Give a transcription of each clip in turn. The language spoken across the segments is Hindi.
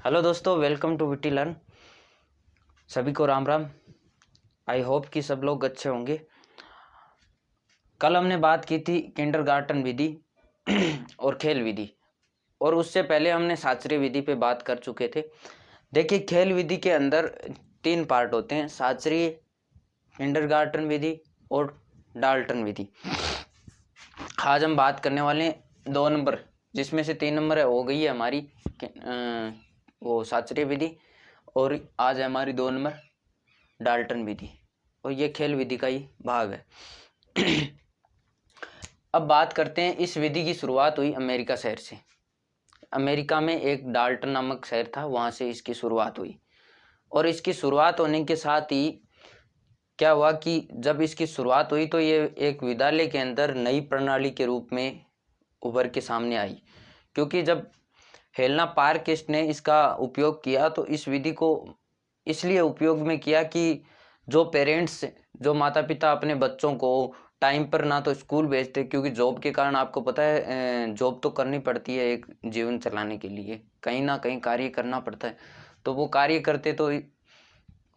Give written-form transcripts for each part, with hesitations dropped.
हेलो दोस्तों, वेलकम टू विटी लर्न। सभी को राम राम। आई होप कि सब लोग अच्छे होंगे। कल हमने बात की थी किंडरगार्टन विधि और खेल विधि, और उससे पहले हमने शास्त्रीय विधि पे बात कर चुके थे। देखिए, खेल विधि के अंदर 3 पार्ट होते हैं: शास्त्रीय, किंडरगार्टन विधि और डाल्टन विधि। आज हम बात करने वाले हैं 2 नंबर, जिसमें से 3 नंबर हो गई है हमारी वो शास्त्रीय विधि, और आज है हमारी 2 नंबर डाल्टन विधि, और ये खेल विधि का ही भाग है। अब बात करते हैं, इस विधि की शुरुआत हुई अमेरिका शहर से। अमेरिका में एक डाल्टन नामक शहर था, वहाँ से इसकी शुरुआत हुई। और इसकी शुरुआत होने के साथ ही क्या हुआ कि जब इसकी शुरुआत हुई तो ये एक विद्यालय के अंदर नई प्रणाली के रूप में उभर के सामने आई। क्योंकि जब हेलेना पार्किस्ट ने इसका उपयोग किया तो इस विधि को इसलिए उपयोग में किया कि जो पेरेंट्स, जो माता पिता अपने बच्चों को टाइम पर ना तो स्कूल भेजते, क्योंकि जॉब के कारण आपको पता है जॉब तो करनी पड़ती है, एक जीवन चलाने के लिए कहीं ना कहीं कार्य करना पड़ता है। तो वो कार्य करते तो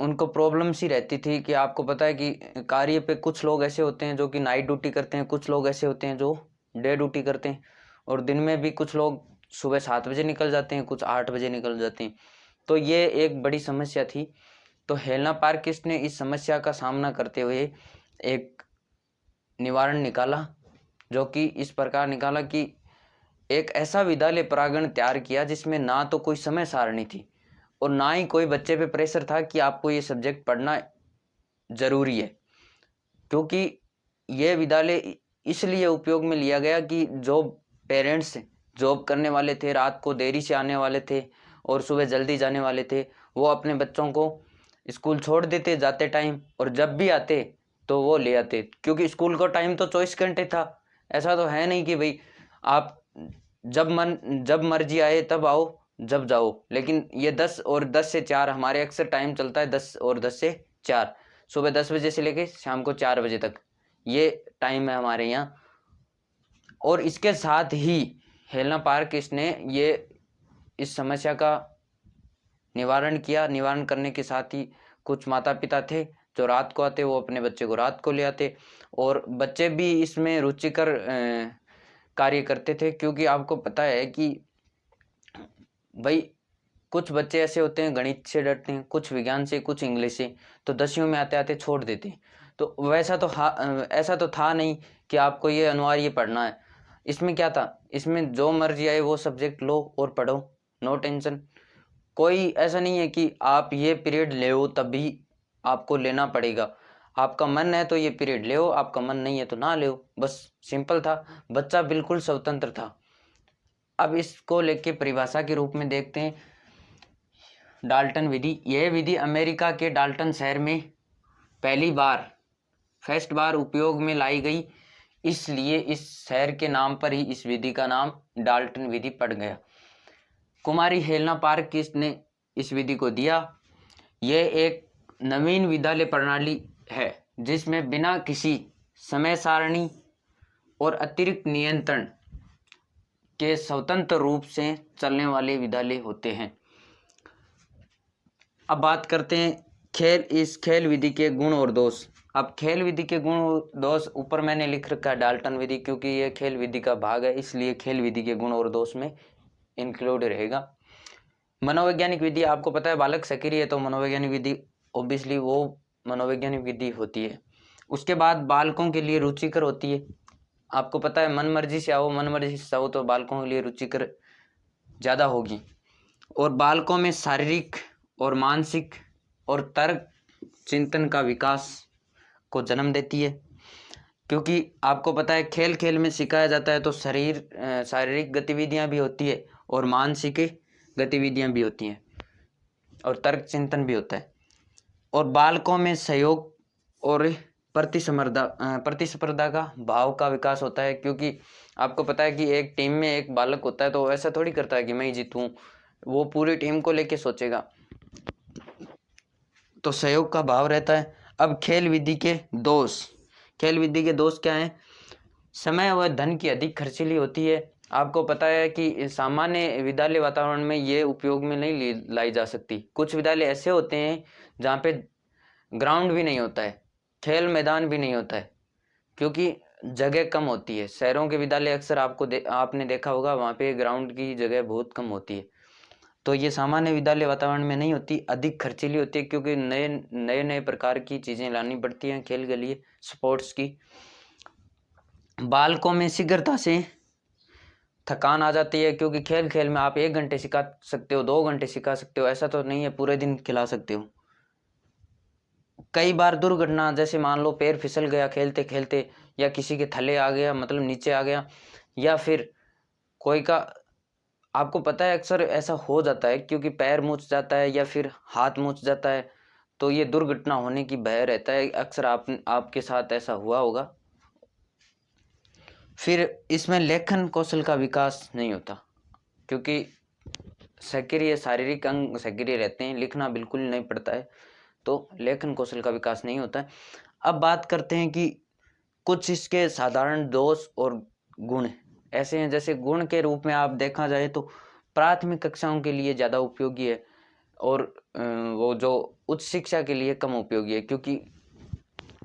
उनको प्रॉब्लम सी रहती थी कि आपको पता है कि कार्य पे कुछ लोग ऐसे होते हैं जो कि नाइट ड्यूटी करते हैं, कुछ लोग ऐसे होते हैं जो डे ड्यूटी करते हैं, और दिन में भी कुछ लोग सुबह 7 बजे निकल जाते हैं, कुछ 8 बजे निकल जाते हैं। तो ये एक बड़ी समस्या थी। तो हेलेना पार्किस्ट ने इस समस्या का सामना करते हुए एक निवारण निकाला, जो कि इस प्रकार निकाला कि एक ऐसा विद्यालय प्रांगण तैयार किया जिसमें ना तो कोई समय सारणी थी और ना ही कोई बच्चे पे प्रेशर था कि आपको ये सब्जेक्ट पढ़ना जरूरी है। क्योंकि ये विद्यालय इसलिए उपयोग में लिया गया कि जो पेरेंट्स जॉब करने वाले थे, रात को देरी से आने वाले थे और सुबह जल्दी जाने वाले थे, वो अपने बच्चों को स्कूल छोड़ देते जाते टाइम, और जब भी आते तो वो ले आते। क्योंकि स्कूल का टाइम तो 24 घंटे था। ऐसा तो है नहीं कि भाई आप जब मर्जी आए तब आओ, जब जाओ। लेकिन ये 10 और 10 से 4 हमारे अक्सर टाइम चलता है, 10 और 10 से 4, सुबह 10 बजे से लेके शाम को 4 बजे तक, ये टाइम है हमारे यहाँ। और इसके साथ ही हेलेना पार्किस्ट ने ये इस समस्या का निवारण किया। निवारण करने के साथ ही कुछ माता पिता थे जो रात को आते, वो अपने बच्चे को रात को ले आते, और बच्चे भी इसमें रुचिकर कार्य करते थे। क्योंकि आपको पता है कि भाई कुछ बच्चे ऐसे होते हैं गणित से डरते हैं, कुछ विज्ञान से, कुछ इंग्लिश से, तो 10वीं में आते आते छोड़ देते हैं। तो वैसा तो ऐसा तो था नहीं कि आपको ये अनिवार्य पढ़ना है। इसमें क्या था, इसमें जो मर्जी आए वो सब्जेक्ट लो और पढ़ो, नो टेंशन। कोई ऐसा नहीं है कि आप ये पीरियड ले तभी आपको लेना पड़ेगा। आपका मन है तो ये पीरियड ले, आपका मन नहीं है तो ना ले, बस सिंपल था। बच्चा बिल्कुल स्वतंत्र था। अब इसको लेके परिभाषा के रूप में देखते हैं डाल्टन विधि। यह विधि अमेरिका के डाल्टन शहर में फर्स्ट बार उपयोग में लाई गई, इसलिए इस शहर के नाम पर ही इस विधि का नाम डाल्टन विधि पड़ गया। कुमारी हेलेना पार्किस्ट ने इस विधि को दिया। यह एक नवीन विद्यालय प्रणाली है जिसमें बिना किसी समय सारणी और अतिरिक्त नियंत्रण के स्वतंत्र रूप से चलने वाले विद्यालय होते हैं। अब बात करते हैं इस खेल विधि के गुण और दोष। अब खेल विधि के गुण और दोष ऊपर मैंने लिख रखा है डाल्टन विधि, क्योंकि ये खेल विधि का भाग है, इसलिए खेल विधि के गुण और दोष में इंक्लूड रहेगा। मनोवैज्ञानिक विधि, आपको पता है बालक सक्रिय है तो मनोवैज्ञानिक विधि ऑब्वियसली वो मनोवैज्ञानिक विधि होती है। उसके बाद बालकों के लिए रुचिकर होती है। आपको पता है मन मर्जी से आओ, मन मर्जी से आओ, तो बालकों के लिए रुचिकर ज़्यादा होगी। और बालकों में शारीरिक और मानसिक और तर्क चिंतन का विकास को जन्म देती है। क्योंकि आपको पता है खेल खेल में सिखाया जाता है तो शारीरिक गतिविधियां भी होती है और मानसिक गतिविधियां भी होती हैं और तर्क चिंतन भी होता है। और बालकों में सहयोग और प्रतिस्पर्धा का भाव का विकास होता है। क्योंकि आपको पता है कि एक टीम में एक बालक होता है तो ऐसा थोड़ी करता है कि मैं ही जीतूं, वो पूरी टीम को लेके सोचेगा, तो सहयोग का भाव रहता है। अब खेल विधि के दोष क्या हैं? समय व धन की अधिक खर्चीली होती है। आपको पता है कि सामान्य विद्यालय वातावरण में ये उपयोग में नहीं लाई जा सकती। कुछ विद्यालय ऐसे होते हैं जहाँ पे ग्राउंड भी नहीं होता है, खेल मैदान भी नहीं होता है, क्योंकि जगह कम होती है। शहरों के विद्यालय अक्सर आपने देखा होगा, वहाँ पे ग्राउंड की जगह बहुत कम होती है। तो ये सामान्य विद्यालय वातावरण में नहीं होती, अधिक खर्चीली होती है, क्योंकि नए नए नए प्रकार की चीज़ें लानी पड़ती हैं खेल के लिए, स्पोर्ट्स की। बालकों में शीघ्रता से थकान आ जाती है, क्योंकि खेल खेल में आप 1 घंटे सिखा सकते हो, 2 घंटे सिखा सकते हो, ऐसा तो नहीं है पूरे दिन खिला सकते हो। कई बार दुर्घटना, जैसे मान लो पैर फिसल गया खेलते खेलते, या किसी के थले आ गया, मतलब नीचे आ गया, या फिर कोई का, आपको पता है अक्सर ऐसा हो जाता है, क्योंकि पैर मुच जाता है या फिर हाथ मुच जाता है, तो ये दुर्घटना होने की भय रहता है। अक्सर आपके साथ ऐसा हुआ होगा। फिर इसमें लेखन कौशल का विकास नहीं होता, क्योंकि सक्रिय शारीरिक अंग सक्रिय रहते हैं, लिखना बिल्कुल नहीं पड़ता है, तो लेखन कौशल का विकास नहीं होता है। अब बात करते हैं कि कुछ इसके साधारण दोष और गुण ऐसे हैं। जैसे गुण के रूप में आप देखा जाए तो प्राथमिक कक्षाओं के लिए ज़्यादा उपयोगी है, और वो जो उच्च शिक्षा के लिए कम उपयोगी है, क्योंकि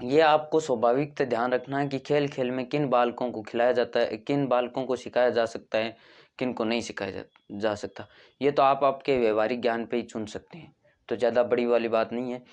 ये आपको स्वाभाविक ध्यान रखना है कि खेल खेल में किन बालकों को खिलाया जाता है, किन बालकों को सिखाया जा सकता है, किन को नहीं सिखाया जा सकता। ये तो आप आपके व्यवहारिक ज्ञान पे ही चुन सकते हैं, तो ज़्यादा बड़ी वाली बात नहीं है।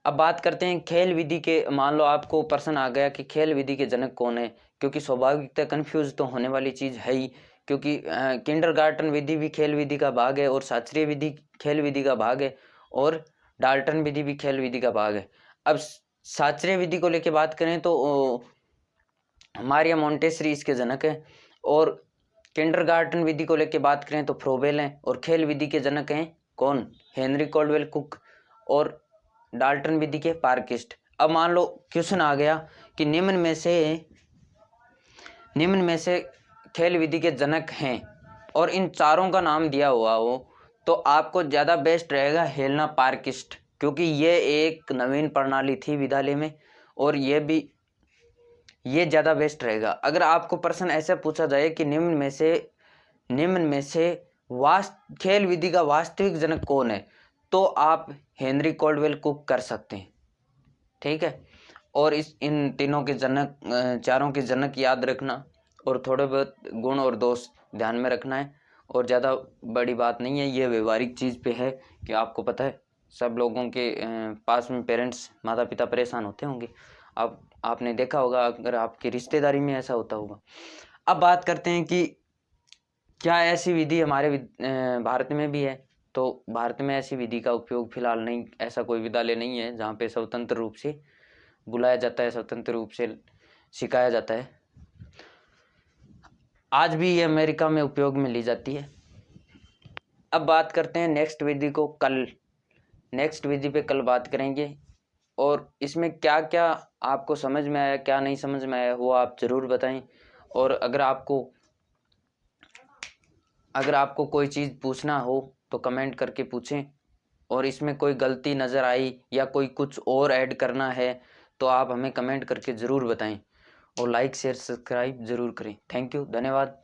अब बात करते हैं खेल विधि के। मान लो आपको प्रश्न आ गया कि खेल विधि के जनक कौन है, क्योंकि स्वाभाविकता कन्फ्यूज तो होने वाली चीज़ है ही, क्योंकि किंडरगार्टन विधि भी खेल विधि का भाग है, और शास्त्रीय विधि खेल विधि का भाग है, और डाल्टन विधि भी खेल विधि का भाग है। अब शास्त्रीय विधि को लेकर बात करें तो मारिया मोंटेसरी इसके जनक है, और किंडरगार्टन विधि को लेकर बात करें तो फ्रोबेल हैं, और खेल विधि के जनक हैं कौन, हेनरी कॉल्डवेल कुक, और डाल्टन विधि के पार्किस्ट। अब मान लो क्वेश्चन आ गया कि निम्न में से खेल विधि के जनक हैं, और इन चारों का नाम दिया हुआ हो, तो आपको ज़्यादा बेस्ट रहेगा हेलेना पार्किस्ट, क्योंकि ये एक नवीन प्रणाली थी विद्यालय में, और ये ज़्यादा बेस्ट रहेगा। अगर आपको प्रश्न ऐसे पूछा जाए कि निम्न में से खेल विधि का वास्तविक जनक कौन है, तो आप हेनरी कॉल्डवेल कुक कर सकते हैं, ठीक है। और इन तीनों के जनक, चारों के जनक याद रखना, और थोड़े बहुत गुण और दोष ध्यान में रखना है, और ज़्यादा बड़ी बात नहीं है। ये व्यवहारिक चीज़ पे है कि आपको पता है सब लोगों के पास में पेरेंट्स, माता पिता परेशान होते होंगे। आपने देखा होगा, अगर आपकी रिश्तेदारी में ऐसा होता होगा। अब बात करते हैं कि क्या ऐसी विधि हमारे भारत में भी है, तो भारत में ऐसी विधि का उपयोग फिलहाल नहीं, ऐसा कोई विद्यालय नहीं है जहाँ पे स्वतंत्र रूप से बुलाया जाता है, स्वतंत्र रूप से सिखाया जाता है। आज भी ये अमेरिका में उपयोग में ली जाती है। अब बात करते हैं नेक्स्ट विधि को। नेक्स्ट विधि पे कल बात करेंगे, और इसमें क्या क्या आपको समझ में आया, क्या नहीं समझ में आया, वो आप ज़रूर बताएं। और अगर आपको कोई चीज़ पूछना हो तो कमेंट करके पूछें, और इसमें कोई गलती नज़र आई या कोई कुछ और ऐड करना है तो आप हमें कमेंट करके ज़रूर बताएं, और लाइक शेयर सब्सक्राइब ज़रूर करें। थैंक यू, धन्यवाद।